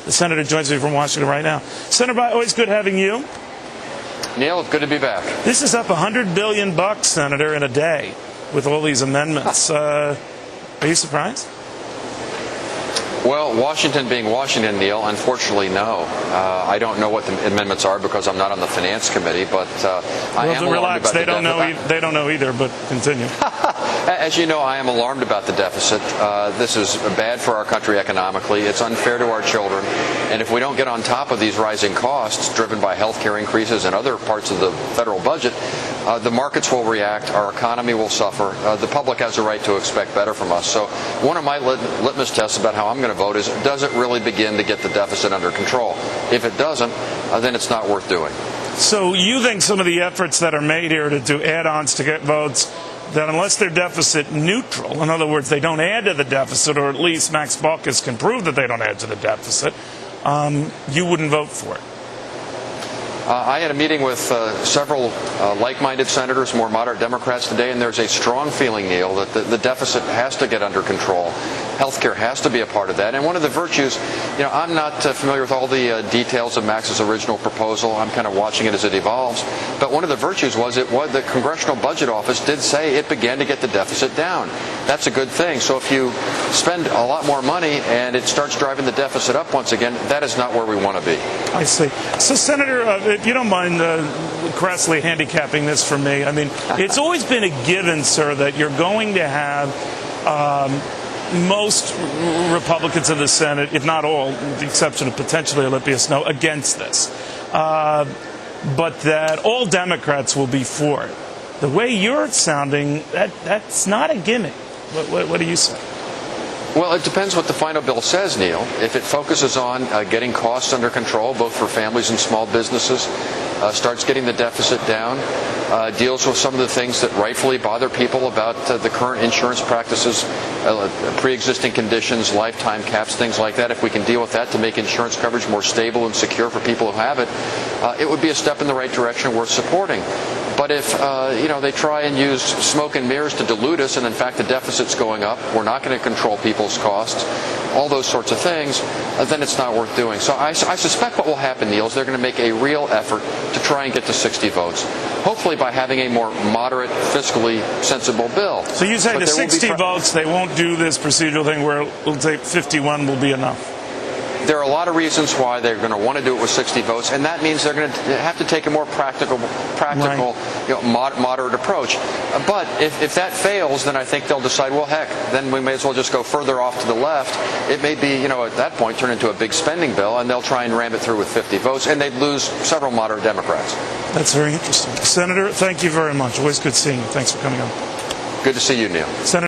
The senator joins me from Washington right now. Senator Bayh, always good having you. Neil, it's good to be back. This is up $100 billion, Senator, in a day with all these amendments. Are you surprised? Well, Washington being Washington, Neil, unfortunately, no. I don't know what the amendments are because I'm not on the Finance Committee, but I am alarmed about they don't know either, but continue. As you know, I am alarmed about the deficit. This is bad for our country economically. It's unfair to our children. And if we don't get on top of these rising costs driven by health care increases and other parts of the federal budget, the markets will react, our economy will suffer, the public has a right to expect better from us. So one of my litmus tests about how I'm going to vote is, does it really begin to get the deficit under control? If it doesn't, then it's not worth doing. So you think some of the efforts that are made here to do add-ons to get votes, that unless they're deficit neutral, in other words, they don't add to the deficit, or at least Max Baucus can prove that they don't add to the deficit, you wouldn't vote for it? I had a meeting with several like-minded senators, more moderate Democrats today, and there's a strong feeling, Neil, that the deficit has to get under control. Healthcare has to be a part of that. And one of the virtues, I'm not familiar with all the details of Max's original proposal. I'm kind of watching it as it evolves. But one of the virtues was the Congressional Budget Office did say it began to get the deficit down. That's a good thing. So if you spend a lot more money and it starts driving the deficit up once again, that is not where we want to be. I see. So, Senator, if you don't mind crassly handicapping this for me, I mean, it's always been a given, sir, that you're going to have most Republicans in the Senate, if not all, with the exception of potentially Olympia Snowe, against this. But that all Democrats will be for it. The way you're sounding, that's not a gimmick. What do you say? Well, it depends what the final bill says, Neil. If it focuses on getting costs under control, both for families and small businesses, starts getting the deficit down, deals with some of the things that rightfully bother people about the current insurance practices, pre-existing conditions, lifetime caps, things like that. If we can deal with that to make insurance coverage more stable and secure for people who have it, it would be a step in the right direction worth supporting. But if they try and use smoke and mirrors to delude us, and in fact the deficit's going up, we're not going to control people's costs, all those sorts of things, then it's not worth doing. So I suspect what will happen, Neil, is they're going to make a real effort to try and get to 60 votes, hopefully by having a more moderate, fiscally sensible bill. So you say the 60 votes, they won't do this procedural thing where it'll take 51 will be enough? There are a lot of reasons why they're going to want to do it with 60 votes, and that means they're going to have to take a more practical, right, moderate approach. But if that fails, then I think they'll decide, well, heck, then we may as well just go further off to the left. It may be, at that point, turn into a big spending bill, and they'll try and ram it through with 50 votes, and they'd lose several moderate Democrats. That's very interesting. Senator, thank you very much. Always good seeing you. Thanks for coming on. Good to see you, Neil. Senator